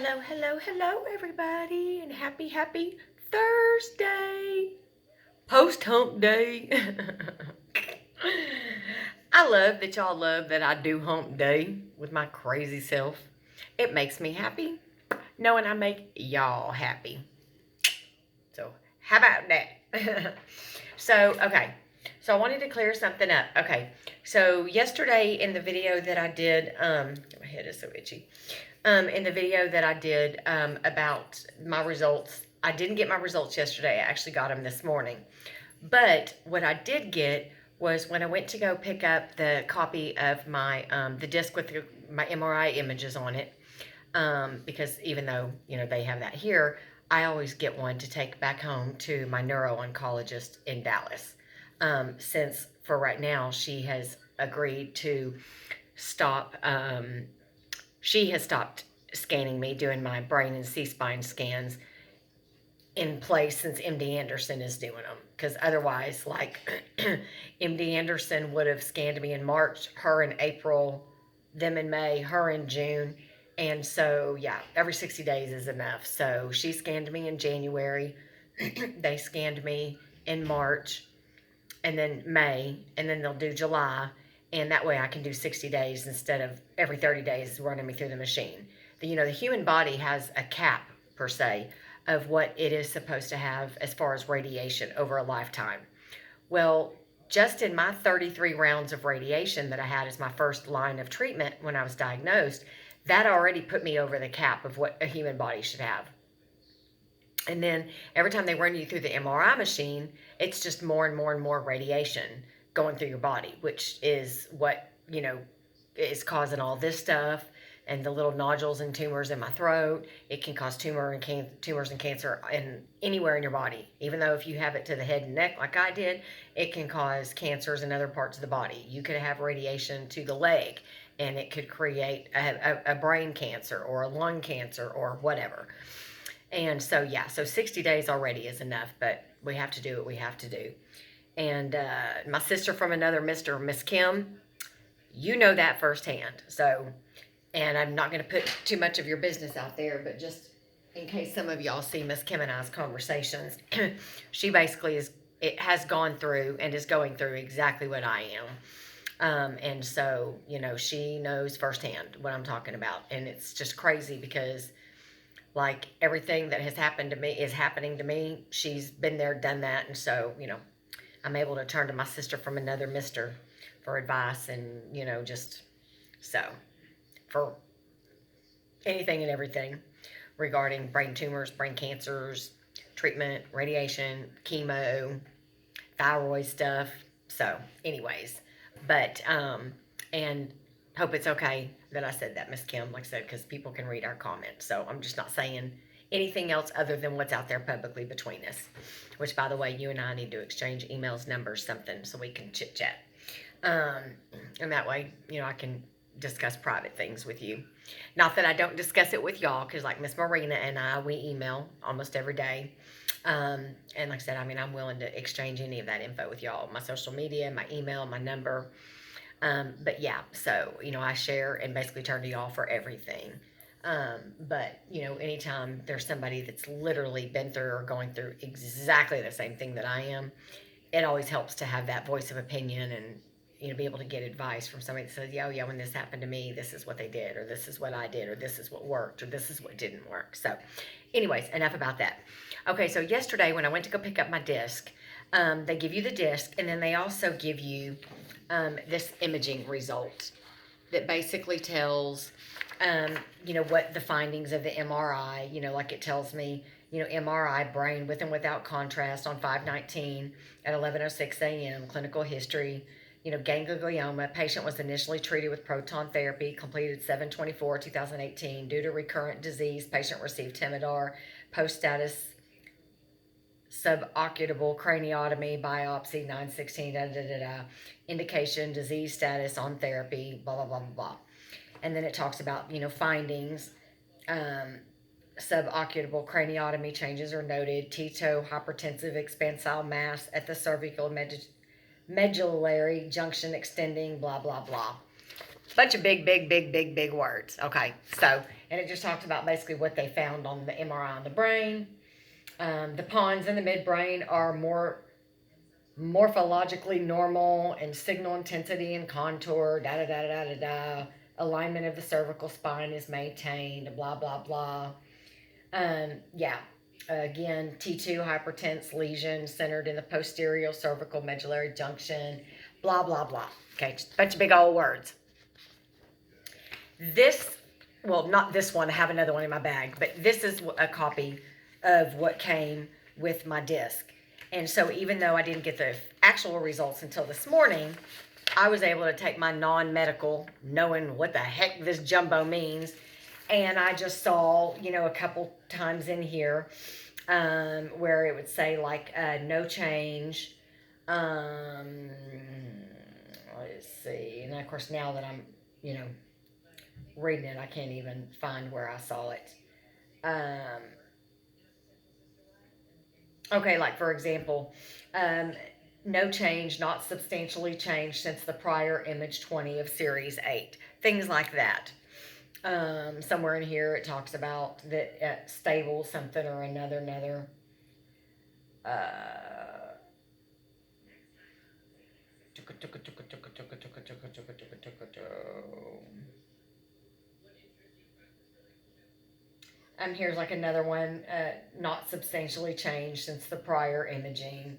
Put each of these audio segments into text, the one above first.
Hello, hello, hello, everybody, and happy Thursday. Post hump day. I love that y'all love that I do hump day with my crazy self. It makes me happy knowing I make y'all happy. So, how about that? Okay. So, I wanted to clear something up. Okay. So, yesterday in the video that I did, my head is so itchy. In the video that I did about my results, I didn't get my results yesterday. I actually got them this morning. But what I did get was when I went to go pick up the copy of my the disc with my MRI images on it, because even though they have that here, I always get one to take back home to my neuro-oncologist in Dallas. Since for right now she has agreed to stop. She has stopped scanning me, doing my brain and C-spine scans in place since MD Anderson is doing them. Because otherwise, like, MD Anderson would have scanned me in March, her in April, them in May, her in June. And so, yeah, every 60 days is enough. So she scanned me in January. They scanned me in March and then May, and then they'll do July. And that way I can do 60 days instead of every 30 days running me through the machine. The human body has a cap, per se, of what it is supposed to have as far as radiation over a lifetime. Well, just in my 33 rounds of radiation that I had as my first line of treatment when I was diagnosed, that already put me over the cap of what a human body should have. And then every time they run you through the MRI machine, it's just more and more and more radiation going through your body, which is what, is causing all this stuff and the little nodules and tumors in my throat. It can cause tumors and cancer in anywhere in your body. Even though if you have it to the head and neck like I did, it can cause cancers in other parts of the body. You could have radiation to the leg and it could create a brain cancer or a lung cancer or whatever. And so, yeah, so 60 days already is enough, but we have to do what we have to do. And my sister from another Mr. Miss Kim, you know that firsthand. So, and I'm not going to put too much of your business out there, but just in case some of y'all see Miss Kim and I's conversations, she basically has gone through and is going through exactly what I am. And so, she knows firsthand what I'm talking about. And it's just crazy because, like, everything that has happened to me is happening to me. She's been there, done that. And so, I'm able to turn to my sister from another mister for advice and, just so for anything and everything regarding brain tumors, brain cancers, treatment, radiation, chemo, thyroid stuff. So, anyways, but, and hope it's okay that I said that, Miss Kim, like I said, because people can read our comments. So I'm just not saying anything else other than what's out there publicly between us. Which, by the way, you and I need to exchange emails, numbers, something, so we can chit chat. And that way, I can discuss private things with you. Not that I don't discuss it with y'all, because like Miss Marina and I, we email almost every day. And like I said, I'm willing to exchange any of that info with y'all. My social media, my email, my number. But yeah, so, I share and basically turn to y'all for everything. But, anytime there's somebody that's literally been through or going through exactly the same thing that I am, it always helps to have that voice of opinion and, be able to get advice from somebody that says, yeah, when this happened to me, this is what they did, or this is what I did, or this is what worked, or this is what didn't work. So anyways, enough about that. Okay, so yesterday when I went to go pick up my disc, they give you the disc, and then they also give you this imaging result that basically tells, what the findings of the MRI, like it tells me, MRI brain with and without contrast on 5/19 at 11:06 a.m., clinical history, ganglioglioma. Patient was initially treated with proton therapy, completed 7/24/2018. Due to recurrent disease, patient received Timidar, post-status suboccipitable craniotomy, biopsy, 9/16, da da da da. Indication, disease status, on therapy, blah, blah, blah, blah, blah. And then it talks about, findings. Suboccipitable craniotomy changes are noted. Tito hypertensive expansile mass at the cervical medullary junction extending, blah, blah, blah. Bunch of big words. Okay, so, and it just talks about basically what they found on the MRI on the brain. The pons in the midbrain are more morphologically normal and signal intensity and contour, da da da da da da. Alignment of the cervical spine is maintained, blah blah blah. Yeah. Again, T2 hypertense lesion centered in the posterior cervical medullary junction, blah blah blah. Okay, just a bunch of big old words. This, well, not this one, I have another one in my bag, but this is a copy of what came with my disc. And so even though I didn't get the actual results until this morning, I was able to take my non-medical, knowing what the heck this jumbo means, and I just saw, a couple times in here where it would say like no change. Let's see, and of course now that I'm, reading it, I can't even find where I saw it. Okay, like for example, no change, not substantially changed since the prior image 20 of series 8. Things like that. Somewhere in here it talks about that stable something or another. Here's like another one, not substantially changed since the prior imaging.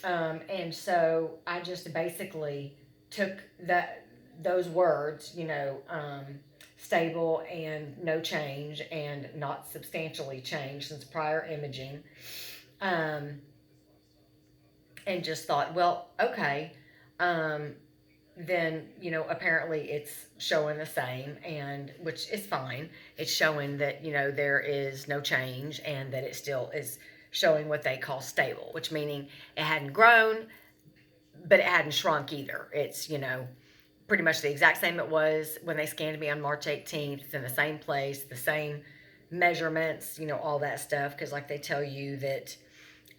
And so I just basically took those words, stable and no change and not substantially changed since prior imaging, and just thought, well, okay, then apparently it's showing the same, and which is fine. It's showing that there is no change and that it still is showing what they call stable, which meaning it hadn't grown, but it hadn't shrunk either. It's pretty much the exact same it was when they scanned me on March 18th. It's in the same place, the same measurements, all that stuff, because like they tell you that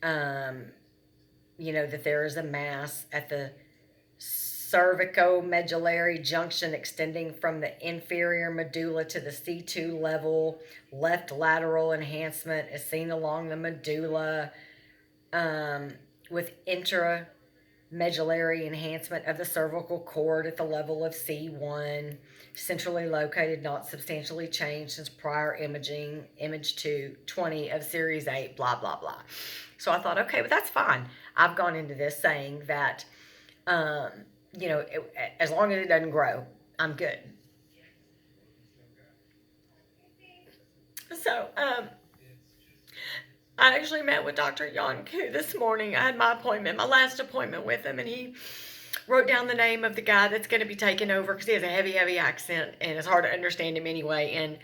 that there is a mass at the cervicomedullary junction extending from the inferior medulla to the C2 level. Left lateral enhancement is seen along the medulla, with intramedullary enhancement of the cervical cord at the level of C1. Centrally located, not substantially changed since prior imaging, image 20 of series 8, blah, blah, blah. So I thought, okay, but that's fine. I've gone into this saying that, as long as it doesn't grow, I'm good. So, I actually met with Dr. Yonku this morning. I had my last appointment with him, and he wrote down the name of the guy that's going to be taking over because he has a heavy accent, and it's hard to understand him anyway. And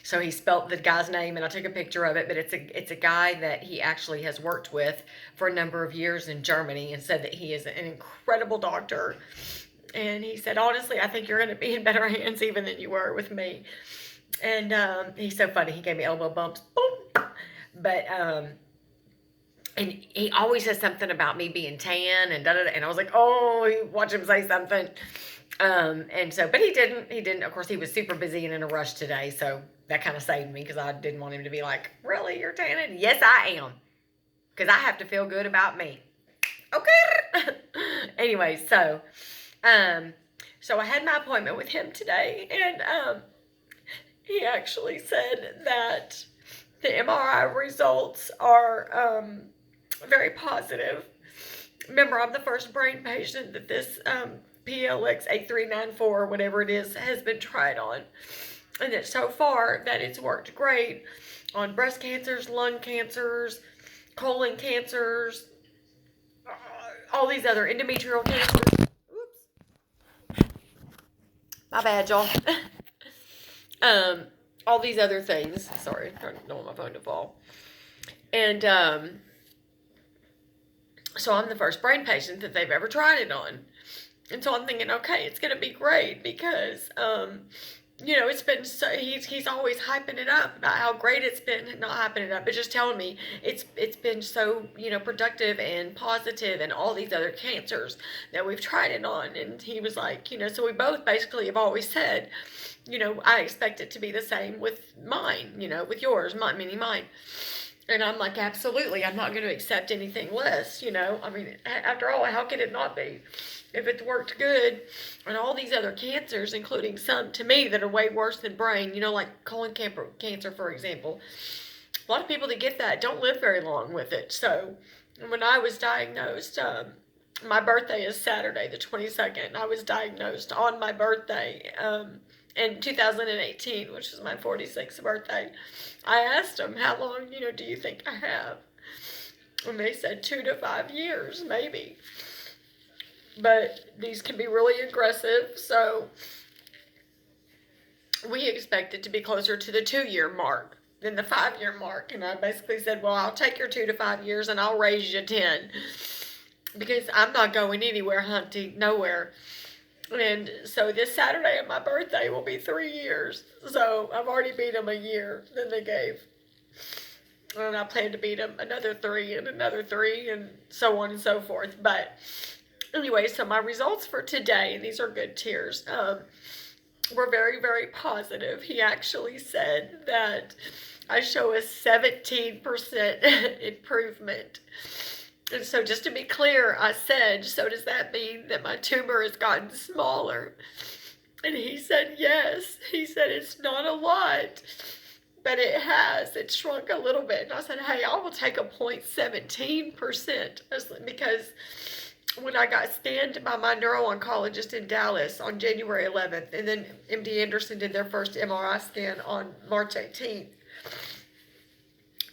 so he spelt the guy's name, and I took a picture of it. But it's a guy that he actually has worked with for a number of years in Germany, and said that he is an incredible doctor. And he said, honestly, I think you're going to be in better hands even than you were with me. And he's so funny. He gave me elbow bumps. Boom. But and he always says something about me being tan and da da da. And I was like, oh, watch him say something. And so, but he didn't. Of course, he was super busy and in a rush today. So that kind of saved me, because I didn't want him to be like, really, you're tanning? Yes, I am. Because I have to feel good about me. Okay. Anyway, so I had my appointment with him today, and he actually said that the MRI results are very positive. Remember, I'm the first brain patient that this PLX 8394, whatever it is, has been tried on. And that so far that it's worked great on breast cancers, lung cancers, colon cancers, all these other endometrial cancers. Oops. My bad, y'all. All these other things. Sorry, I don't want my phone to fall. And so I'm the first brain patient that they've ever tried it on. And so I'm thinking, okay, it's going to be great, because it's been so he's always hyping it up about how great it's been, not hyping it up, but just telling me it's been so, productive and positive, and all these other cancers that we've tried it on. And he was like, so we both basically have always said, I expect it to be the same with mine, with yours, meaning mine. And I'm like, absolutely, I'm not going to accept anything less, I mean, after all, how could it not be? If it's worked good on all these other cancers, including some to me that are way worse than brain, like colon cancer, for example. A lot of people that get that don't live very long with it. So when I was diagnosed, my birthday is Saturday, the 22nd. I was diagnosed on my birthday in 2018, which is my 46th birthday. I asked them, how long, do you think I have? And they said 2 to 5 years, maybe. But these can be really aggressive, so we expect it to be closer to the 2-year mark than the 5-year mark. And I basically said, well, I'll take your 2 to 5 years and I'll raise you 10, because I'm not going anywhere hunting, nowhere. And so this Saturday of my birthday will be 3 years. So I've already beat them a year that they gave. And I plan to beat them another 3 and another 3 and so on and so forth. But anyway, so my results for today, and these are good tears, were very, very positive. He actually said that I show a 17% improvement. And so just to be clear, I said, so does that mean that my tumor has gotten smaller? And he said, yes. He said, it's not a lot, but it has. It shrunk a little bit. And I said, hey, I will take a 0.17%, because when I got scanned by my neuro-oncologist in Dallas on January 11th, and then MD Anderson did their first MRI scan on March 18th,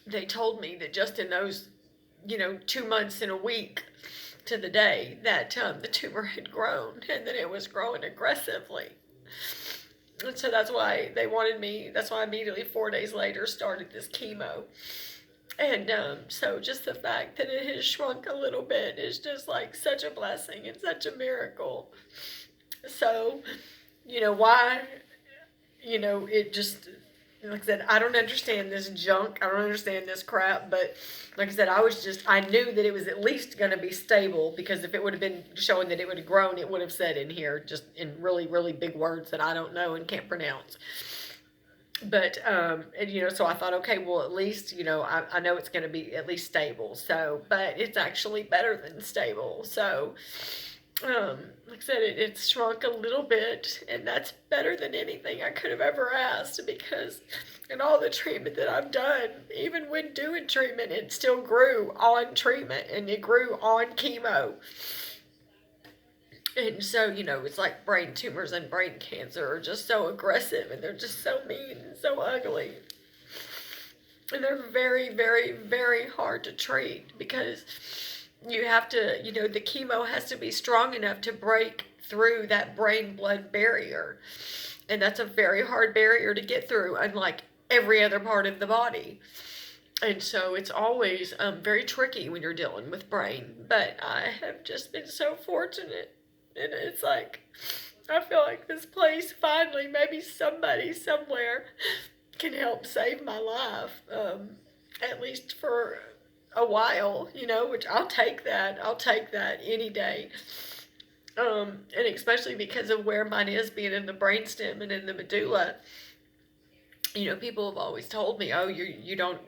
they told me that just in those 2 months and a week to the day, that the tumor had grown, and that it was growing aggressively. And so that's why they wanted me, that's why I immediately 4 days later started this chemo. And so just the fact that it has shrunk a little bit is just like such a blessing and such a miracle. So, why, it just, like I said, I don't understand this junk. I don't understand this crap. But like I said, I knew that it was at least going to be stable, because if it would have been showing that it would have grown, it would have said in here, just in really, really big words that I don't know and can't pronounce. But, and, so I thought, okay, well, at least, I know it's going to be at least stable. So, but it's actually better than stable. So, like I said, it's shrunk a little bit, and that's better than anything I could have ever asked, because in all the treatment that I've done, even when doing treatment, it still grew on treatment, and it grew on chemo. And so, it's like brain tumors and brain cancer are just so aggressive, and they're just so mean and so ugly. And they're very, very, very hard to treat, because you have to, the chemo has to be strong enough to break through that brain-blood barrier. And that's a very hard barrier to get through, unlike every other part of the body. And so it's always very tricky when you're dealing with brain. But I have just been so fortunate. And it's like, I feel like this place finally, maybe somebody somewhere can help save my life, at least for a while, which I'll take that. I'll take that any day. And especially because of where mine is, being in the brainstem and in the medulla. People have always told me, oh, you don't,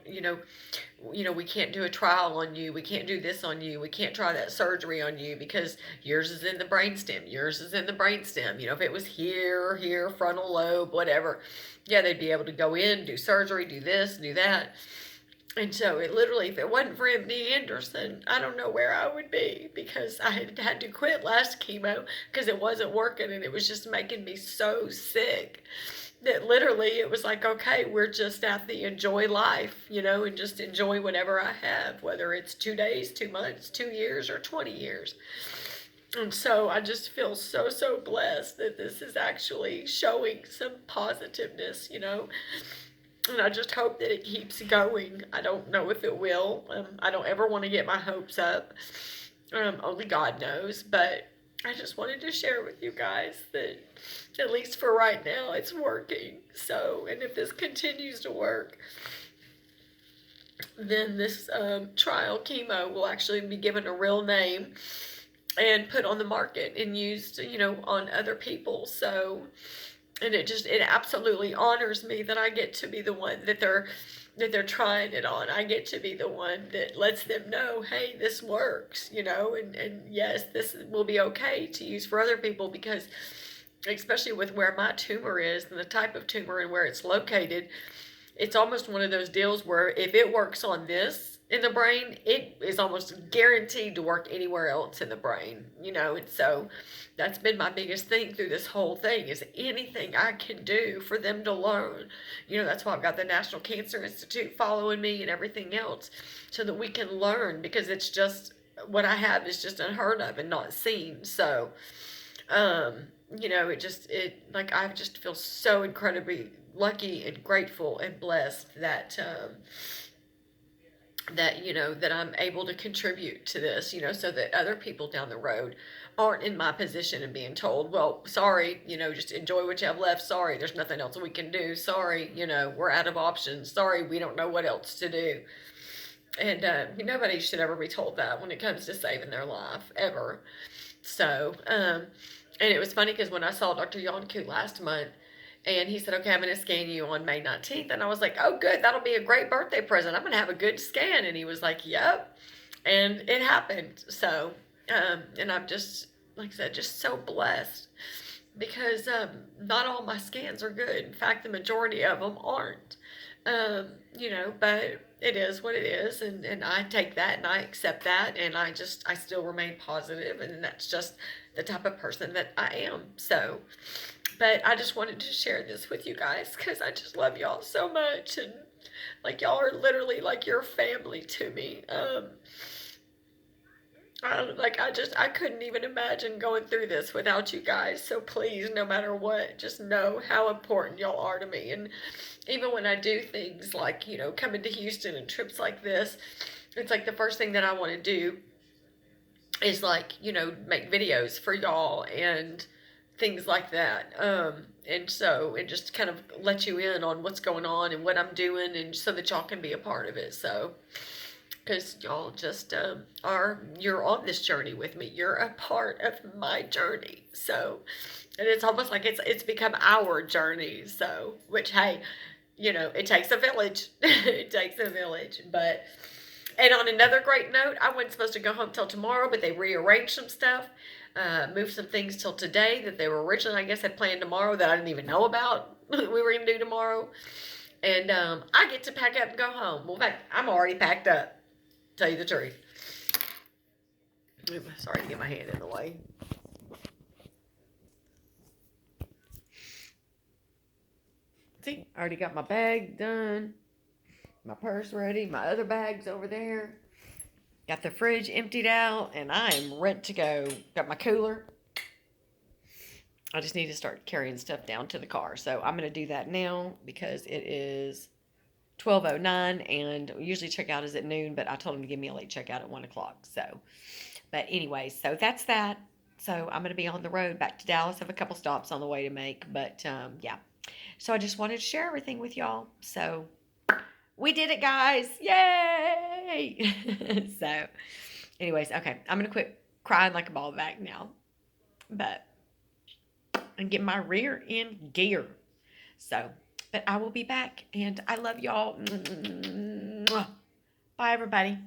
we can't do a trial on you. We can't do this on you. We can't try that surgery on you, because yours is in the brainstem. Yours is in the brainstem. If it was here, frontal lobe, whatever, yeah, they'd be able to go in, do surgery, do this, do that. And so it literally, if it wasn't for MD Anderson, I don't know where I would be, because I had to quit last chemo because it wasn't working, and it was just making me so sick that literally it was like, okay, we're just at the enjoy life, and just enjoy whatever I have, whether it's 2 days, 2 months, 2 years, or 20 years. And so I just feel so, so blessed that this is actually showing some positiveness, and I just hope that it keeps going. I don't know if it will. I don't ever want to get my hopes up. Only God knows, but I just wanted to share with you guys that at least for right now, it's working. So, and if this continues to work, then this trial chemo will actually be given a real name and put on the market and used, on other people. So, and it absolutely honors me that I get to be the one that they're trying it on. I get to be the one that lets them know, hey, this works, and yes, this will be okay to use for other people, because especially with where my tumor is and the type of tumor and where it's located, it's almost one of those deals where if it works on this in the brain, it is almost guaranteed to work anywhere else in the brain, and so that's been my biggest thing through this whole thing, is anything I can do for them to learn. That's why I've got the National Cancer Institute following me and everything else, so that we can learn, because it's just, what I have is just unheard of and not seen. So, I just feel so incredibly lucky and grateful and blessed that that I'm able to contribute to this, so that other people down the road aren't in my position and being told, well, sorry, just enjoy what you have left. Sorry, there's nothing else we can do. Sorry, we're out of options. Sorry, we don't know what else to do. And nobody should ever be told that when it comes to saving their life, ever. So, and it was funny because when I saw Dr. Yonku last month, and he said, okay, I'm going to scan you on May 19th. And I was like, oh, good. That'll be a great birthday present. I'm going to have a good scan. And he was like, yep. And it happened. So, and I'm just, like I said, just so blessed, because not all my scans are good. In fact, the majority of them aren't. But it is what it is. And I take that and I accept that. And I still remain positive. And that's just the type of person that I am. So, but I just wanted to share this with you guys, because I just love y'all so much. And like, y'all are literally like your family to me. I couldn't even imagine going through this without you guys. So please, no matter what, just know how important y'all are to me. And even when I do things like, coming to Houston and trips like this, it's like the first thing that I want to do is like, make videos for y'all and things like that. And so it just kind of let you in on what's going on and what I'm doing, and so that y'all can be a part of it. So, because y'all just you're on this journey with me. You're a part of my journey. So, and it's almost like it's become our journey. So, which, hey, it takes a village. It takes a village. But, and on another great note, I wasn't supposed to go home till tomorrow, but they rearranged some stuff. Moved some things till today that they were originally, I guess, had planned tomorrow that I didn't even know about we were going to do tomorrow. And I get to pack up and go home. Well, in fact, I'm already packed up, to tell you the truth. Sorry to get my hand in the way. See, I already got my bag done. My purse ready. My other bag's over there. Got the fridge emptied out, and I am ready to go. Got my cooler. I just need to start carrying stuff down to the car. So I'm going to do that now, because it is 12:09, and we usually checkout is at noon, but I told him to give me a late checkout at 1 o'clock. So, but anyway, so that's that. So I'm going to be on the road back to Dallas. I have a couple stops on the way to make, but yeah. So I just wanted to share everything with y'all. So we did it, guys. Yay! So, anyways, okay. I'm going to quit crying like a ball back now. But, and get my rear in gear. So, but I will be back. And I love y'all. Bye, everybody.